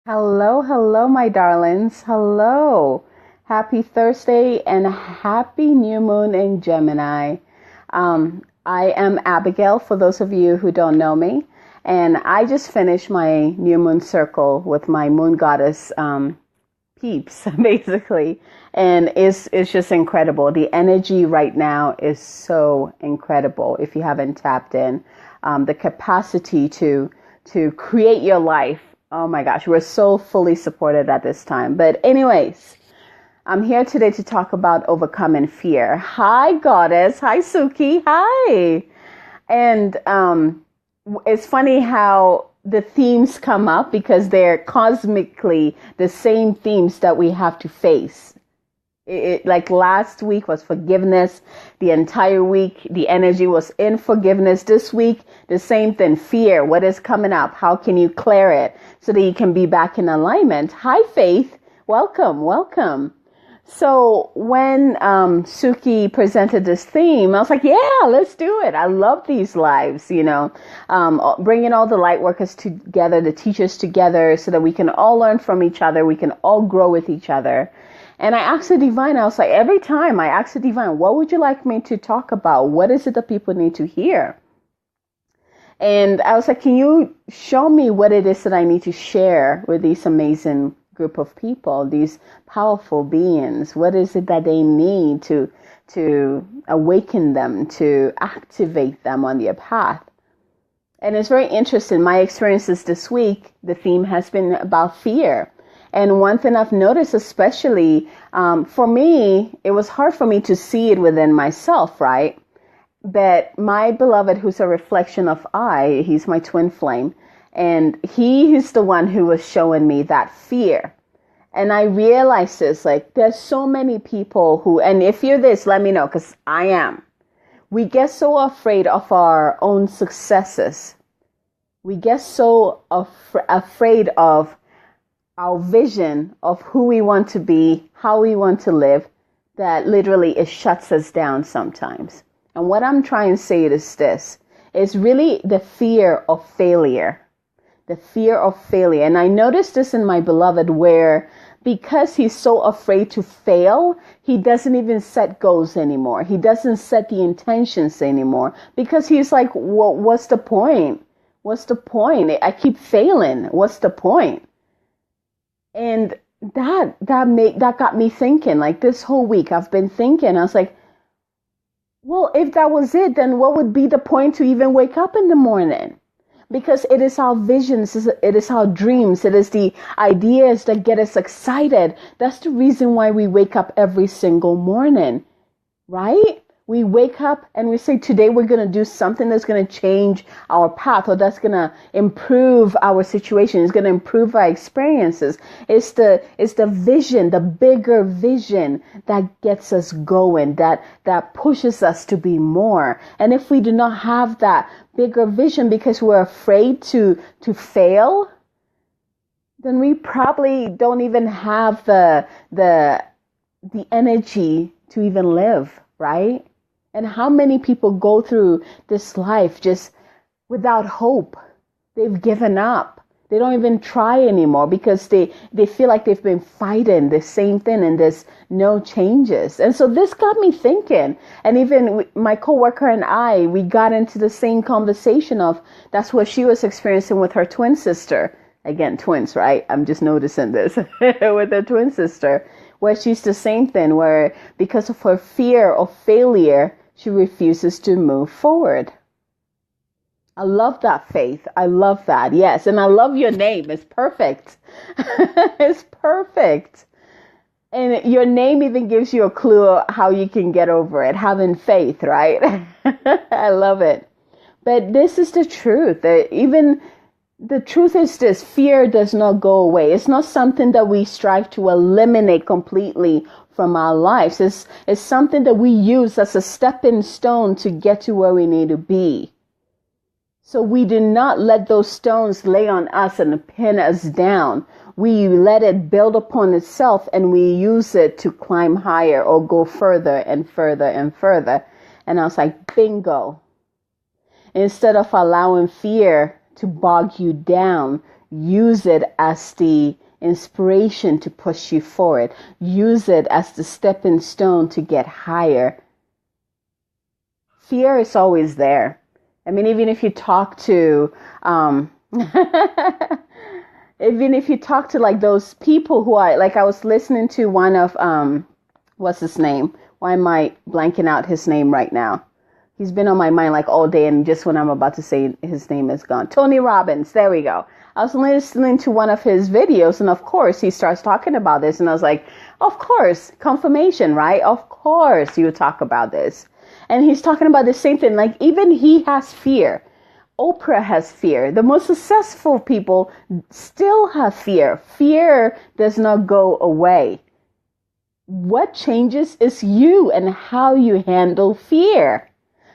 Hello, hello, my darlings. Hello. Happy Thursday and happy new moon in Gemini. I am Abigail, for those of you who don't know me. And I just finished my new moon circle with my moon goddess peeps, basically. And it's just incredible. The energy right now is so incredible if you haven't tapped in. The capacity to create your life. Oh my gosh, we're so fully supported at this time. But anyways, I'm here today to talk about overcoming fear. Hi, goddess. Hi, Suki. Hi. And it's funny how the themes come up because they're cosmically the same themes that we have to face. Like last week was forgiveness. The entire week, the energy was in forgiveness. This week, the same thing, fear. What is coming up? How can you clear it so that you can be back in alignment? Hi, Faith. Welcome, welcome. So when Suki presented this theme, I was like, yeah, let's do it. I love these lives, bringing all the light workers together, the teachers together so that we can all learn from each other. We can all grow with each other. And I asked the divine, I was like, every time I asked the divine, what would you like me to talk about? What is it that people need to hear? And I was like, can you show me what it is that I need to share with these amazing group of people, these powerful beings? What is it that they need to awaken them, to activate them on their path? And it's very interesting. My experiences this week, the theme has been about fear. And one thing I've noticed, especially for me, it was hard for me to see it within myself, right? But my beloved, who's a reflection of I, he's my twin flame, and he is the one who was showing me that fear. And I realized this, like, there's so many people who, and if you're this, let me know, because I am. We get so afraid of our own successes. We get so afraid of our vision of who we want to be, how we want to live, that literally it shuts us down sometimes. And what I'm trying to say is this, is really the fear of failure. The fear of failure. And I noticed this in my beloved where because he's so afraid to fail, he doesn't even set goals anymore. He doesn't set the intentions anymore because he's like, well, what's the point? What's the point? I keep failing. What's the point? And that got me thinking, like this whole week I've been thinking, I was like, well, if that was it, then what would be the point to even wake up in the morning? Because it is our visions, it is our dreams, it is the ideas that get us excited. That's the reason why we wake up every single morning, right? We wake up and we say, today we're going to do something that's going to change our path or that's going to improve our situation. It's going to improve our experiences. It's the vision, the bigger vision that gets us going, that pushes us to be more. And if we do not have that bigger vision because we're afraid to fail, then we probably don't even have the energy to even live, right? And how many people go through this life just without hope? They've given up. They don't even try anymore because they feel like they've been fighting the same thing and there's no changes. And so this got me thinking. And even my coworker and I, we got into the same conversation of that's what she was experiencing with her twin sister. Again, twins, right? I'm just noticing this with her twin sister, where she's the same thing, where because of her fear of failure, she refuses to move forward. I love that, Faith. I love that. Yes. And I love your name. It's perfect. It's perfect. And your name even gives you a clue how you can get over it. Having faith, right? I love it. But this is the truth. Even the truth is this, fear does not go away. It's not something that we strive to eliminate completely from our lives. It's something that we use as a stepping stone to get to where we need to be. So we do not let those stones lay on us and pin us down. We let it build upon itself and we use it to climb higher or go further and further and further. And I was like, bingo. Instead of allowing fear to bog you down, use it as the inspiration to push you forward. Use it as the stepping stone to get higher. Fear is always there. I mean, even if you talk to, even if you talk to like those people who are, like I was listening to one of, what's his name? Why am I blanking out his name right now? He's been on my mind like all day, and just when I'm about to say his name is gone. Tony Robbins, there we go. I was listening to one of his videos, and of course he starts talking about this, and I was like, of course, confirmation, right? Of course you talk about this. And he's talking about the same thing, like even he has fear. Oprah has fear. The most successful people still have fear. Fear does not go away. What changes is you and how you handle fear.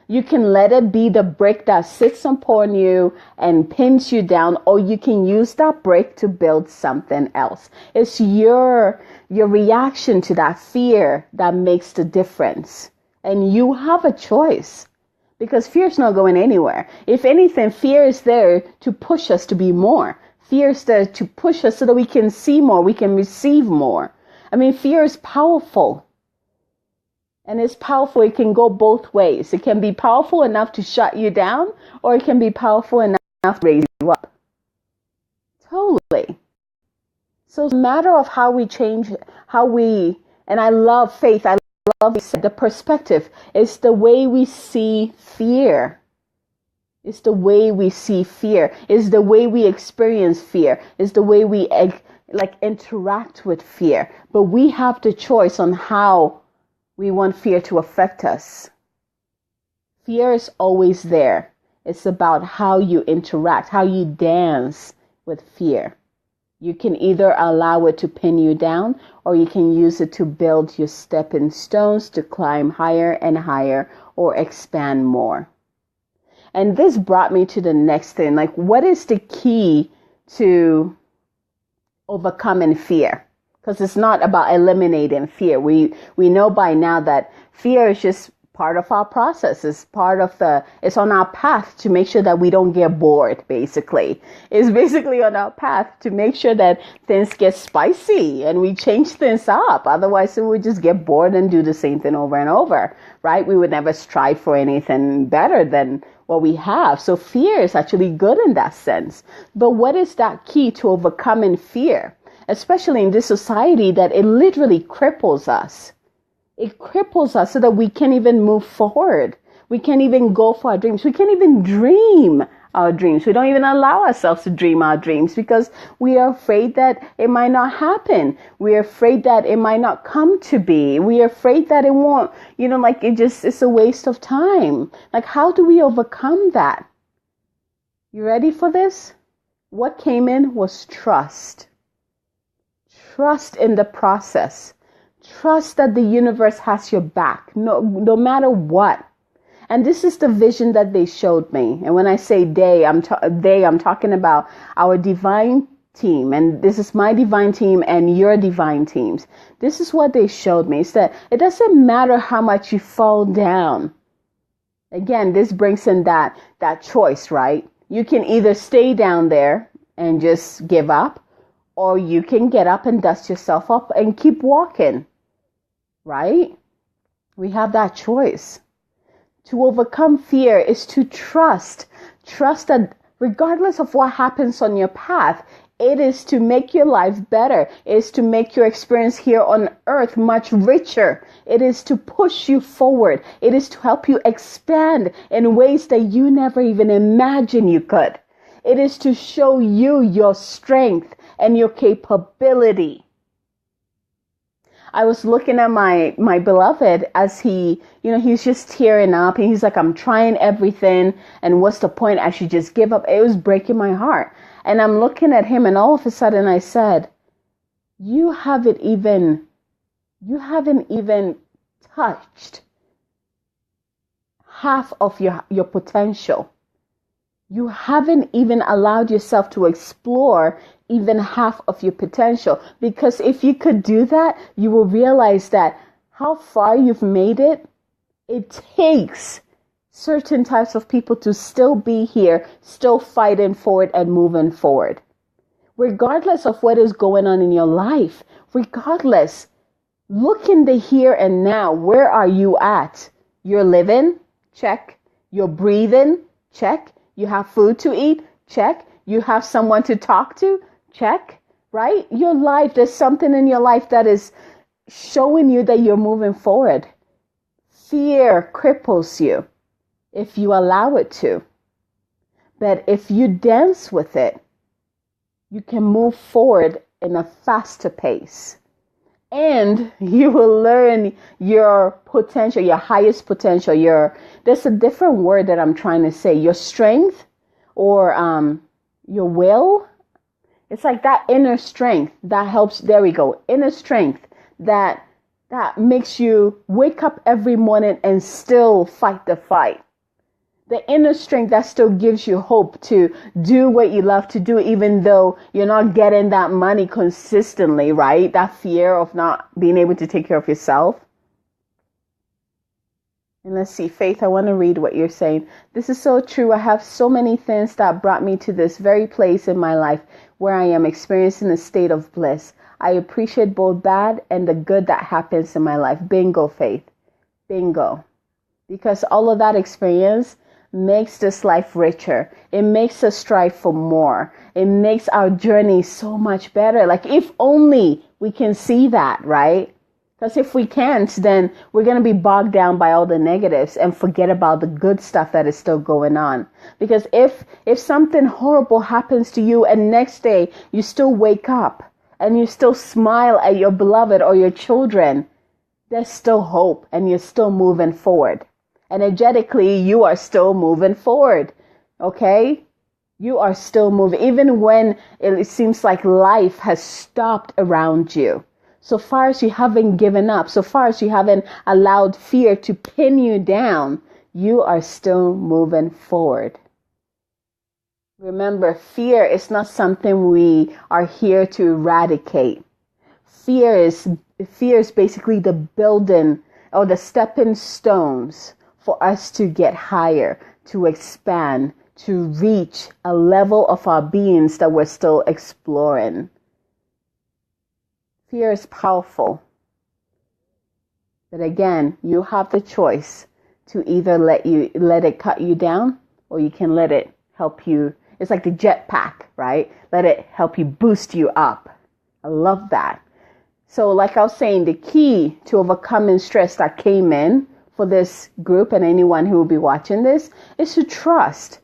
You can let it be the brick that sits upon you and pins you down, or you can use that brick to build something else. It's your reaction to that fear that makes the difference. And you have a choice, because fear is not going anywhere. If anything, fear is there to push us to be more. Fear is there to push us so that we can see more, we can receive more. I mean, fear is powerful. And it's powerful. It can go both ways. It can be powerful enough to shut you down, or it can be powerful enough to raise you up. Totally. So it's a matter of how we change, and I love faith. I love the perspective. It's the way we see fear. It's the way we see fear. It's the way we experience fear. It's the way we interact with fear. But we have the choice on how we want fear to affect us. Fear is always there. It's about how you interact, how you dance with fear. You can either allow it to pin you down, or you can use it to build your stepping stones to climb higher and higher or expand more. And this brought me to the next thing. Like, what is the key to overcoming fear? Because it's not about eliminating fear. We know by now that fear is just part of our process. It's on our path to make sure that we don't get bored, basically. It's basically on our path to make sure that things get spicy and we change things up. Otherwise, we would just get bored and do the same thing over and over, right? We would never strive for anything better than what we have. So fear is actually good in that sense. But what is that key to overcoming fear? Especially in this society that it literally cripples us. It cripples us so that we can't even move forward. We can't even go for our dreams. We can't even dream our dreams. We don't even allow ourselves to dream our dreams because we are afraid that it might not happen. We're afraid that it might not come to be. We are afraid that it won't, it's a waste of time. Like, how do we overcome that? You ready for this? What came in was trust. Trust in the process. Trust that the universe has your back, no matter what. And this is the vision that they showed me. And when I say they, I'm talking about our divine team. And this is my divine team and your divine teams. This is what they showed me. It's that it doesn't matter how much you fall down. Again, this brings in that choice, right? You can either stay down there and just give up, or you can get up and dust yourself up and keep walking, right? We have that choice. To overcome fear is to trust. Trust that regardless of what happens on your path, it is to make your life better. It is to make your experience here on earth much richer. It is to push you forward. It is to help you expand in ways that you never even imagined you could. It is to show you your strength and your capability. I was looking at my beloved as he's just tearing up, and he's like, I'm trying everything, and what's the point? I should just give up. It was breaking my heart. And I'm looking at him, and all of a sudden I said, you haven't even touched half of your potential. You haven't even allowed yourself to explore even half of your potential. Because if you could do that, you will realize that how far you've made it, it takes certain types of people to still be here, still fighting forward and moving forward. regardless of what is going on in your life, regardless, look in the here and now. Where are you at? You're living? Check. You're breathing? Check. You have food to eat? Check. You have someone to talk to? Check. Right? Your life, there's something in your life that is showing you that you're moving forward. Fear cripples you if you allow it to. But if you dance with it, you can move forward in a faster pace. And you will learn your potential, your highest potential, there's a different word that I'm trying to say, your strength or your will. It's like that inner strength that helps, there we go, inner strength that makes you wake up every morning and still fight the fight. The inner strength that still gives you hope to do what you love to do, even though you're not getting that money consistently, right? That fear of not being able to take care of yourself. And let's see, Faith, I want to read what you're saying. This is so true. I have so many things that brought me to this very place in my life where I am experiencing a state of bliss. I appreciate both bad and the good that happens in my life. Bingo, Faith. Bingo. Because all of that experience makes this life richer. It makes us strive for more. It makes our journey so much better. Like if only we can see that, right? Because if we can't, then we're going to be bogged down by all the negatives and forget about the good stuff that is still going on. Because if something horrible happens to you and next day you still wake up and you still smile at your beloved or your children, there's still hope and you're still moving forward. Energetically, you are still moving forward. Okay? You are still moving. Even when it seems like life has stopped around you. So far as you haven't given up, so far as you haven't allowed fear to pin you down, you are still moving forward. Remember, fear is not something we are here to eradicate. Fear is basically the building or the stepping stones for us to get higher, to expand, to reach a level of our beings that we're still exploring. Fear is powerful. But again, you have the choice to either let it cut you down or you can let it help you. It's like the jetpack, right? Let it help you boost you up. I love that. So like I was saying, the key to overcoming stress that came in for this group and anyone who will be watching this is to trust.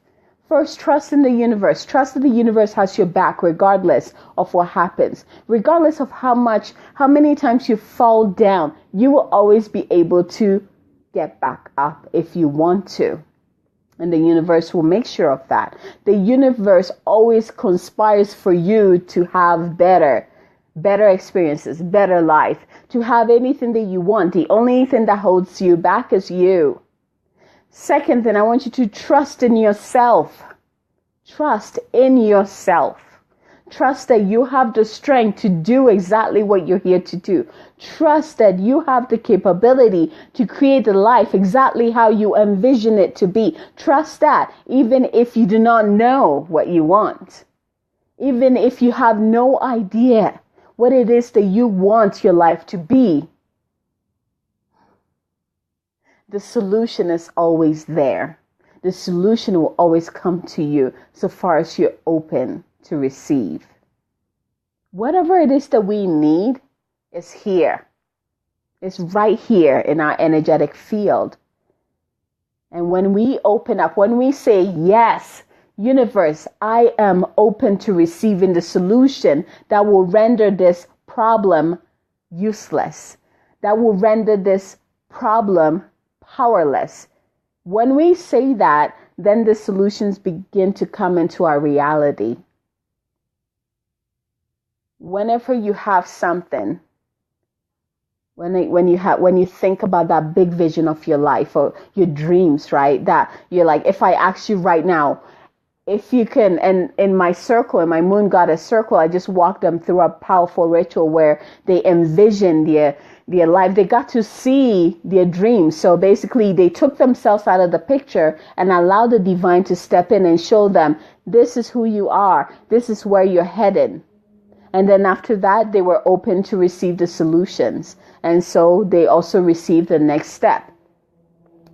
First, trust in the universe. Trust that the universe has your back regardless of what happens. Regardless of how many times you fall down, you will always be able to get back up if you want to. And the universe will make sure of that. The universe always conspires for you to have better experiences, better life, to have anything that you want. The only thing that holds you back is you. Second thing, I want you to trust in yourself. Trust in yourself. Trust that you have the strength to do exactly what you're here to do. Trust that you have the capability to create the life exactly how you envision it to be. Trust that even if you do not know what you want. Even if you have no idea what it is that you want your life to be. The solution is always there. The solution will always come to you so far as you're open to receive. Whatever it is that we need is here. It's right here in our energetic field. And when we open up, when we say, yes, universe, I am open to receiving the solution that will render this problem useless, that will render this problem powerless. When we say that, then the solutions begin to come into our reality. Whenever you have something, when you think about that big vision of your life or your dreams, right? That you're like, if I ask you right now, if you can, and in my circle, in my moon goddess circle, I just walked them through a powerful ritual where they envisioned their life. They got to see their dreams. So basically they took themselves out of the picture and allowed the divine to step in and show them, this is who you are. This is where you're headed. And then after that, they were open to receive the solutions. And so they also received the next step.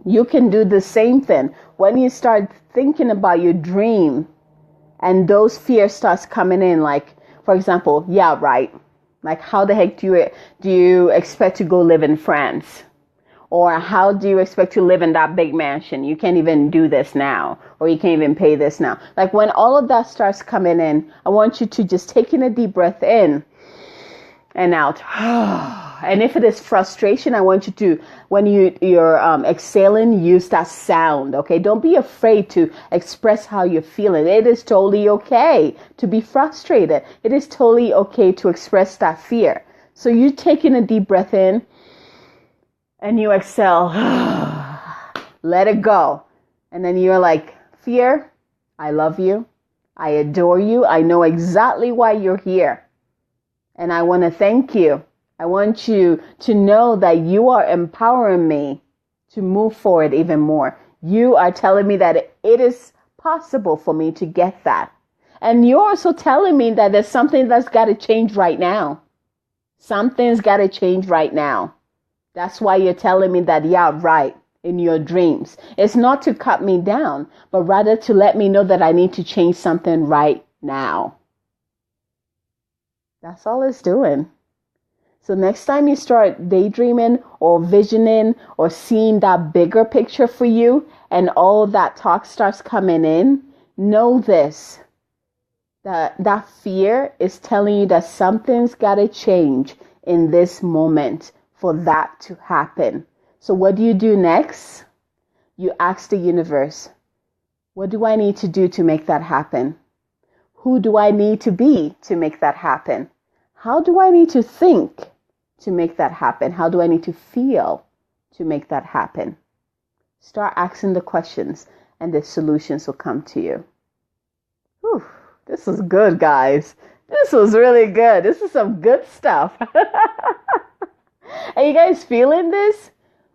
You can do the same thing. When you start thinking about your dream and those fears starts coming in, like, for example, yeah, right. Like, how the heck do you expect to go live in France? Or how do you expect to live in that big mansion? You can't even do this now, or you can't even pay this now. Like, when all of that starts coming in, I want you to just take in a deep breath in and out. And if it is frustration, I want you to, when you're exhaling, use that sound, okay? Don't be afraid to express how you're feeling. It is totally okay to be frustrated. It is totally okay to express that fear. So you take in a deep breath in and you exhale. Let it go. And then you're like, fear, I love you. I adore you. I know exactly why you're here. And I want to thank you. I want you to know that you are empowering me to move forward even more. You are telling me that it is possible for me to get that. And you're also telling me that there's something that's got to change right now. Something's got to change right now. That's why you're telling me that, yeah, right, in your dreams. It's not to cut me down, but rather to let me know that I need to change something right now. That's all it's doing. So next time you start daydreaming or visioning or seeing that bigger picture for you and all that talk starts coming in, know this, that fear is telling you that something's got to change in this moment for that to happen. So what do you do next? You ask the universe, what do I need to do to make that happen? Who do I need to be to make that happen? How do I need to think to make that happen? How do I need to feel to make that happen? Start asking the questions and the solutions will come to you. Whew, this was good, guys. This was really good. This is some good stuff. Are you guys feeling this?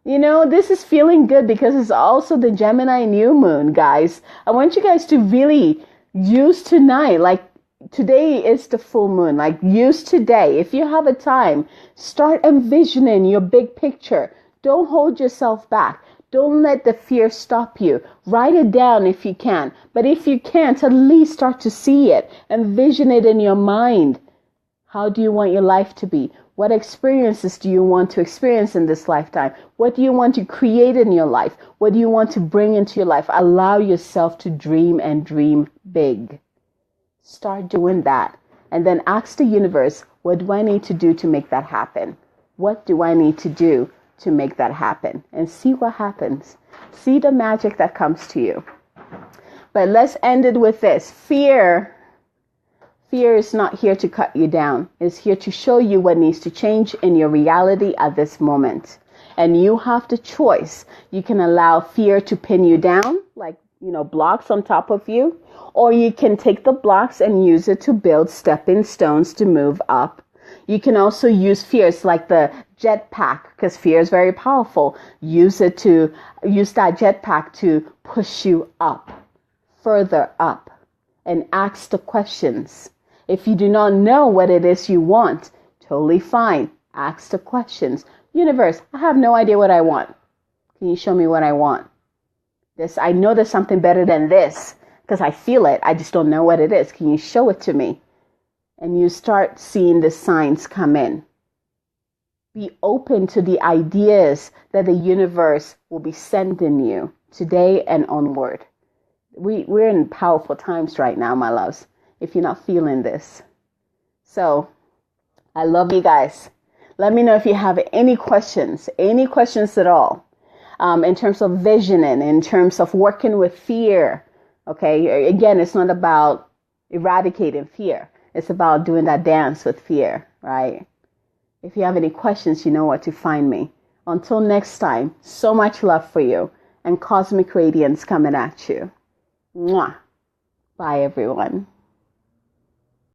You know, this is feeling good because it's also the Gemini new moon, guys. I want you guys to really use tonight, like, today is the full moon. Like, use today. If you have a time, start envisioning your big picture. Don't hold yourself back. Don't let the fear stop you. Write it down if you can. But if you can't, at least start to see it. Envision it in your mind. How do you want your life to be? What experiences do you want to experience in this lifetime? What do you want to create in your life? What do you want to bring into your life? Allow yourself to dream and dream big. Start doing that. And then ask the universe, what do I need to do to make that happen? What do I need to do to make that happen? And see what happens. See the magic that comes to you. But let's end it with this. Fear is not here to cut you down. It's here to show you what needs to change in your reality at this moment. And you have the choice. You can allow fear to pin you down, like, blocks on top of you. Or you can take the blocks and use it to build stepping stones to move up. You can also use fears like the jetpack, because fear is very powerful. Use that jetpack to push you up, further up, and ask the questions. If you do not know what it is you want, totally fine. Ask the questions. Universe, I have no idea what I want. Can you show me what I want? I know there's something better than this because I feel it. I just don't know what it is. Can you show it to me? And you start seeing the signs come in. Be open to the ideas that the universe will be sending you today and onward. We're in powerful times right now, my loves, if you're not feeling this. So I love you guys. Let me know if you have any questions at all. In terms of visioning, in terms of working with fear. Okay, again, it's not about eradicating fear. It's about doing that dance with fear, right? If you have any questions, you know where to find me. Until next time, so much love for you and cosmic radiance coming at you. Mwah. Bye, everyone.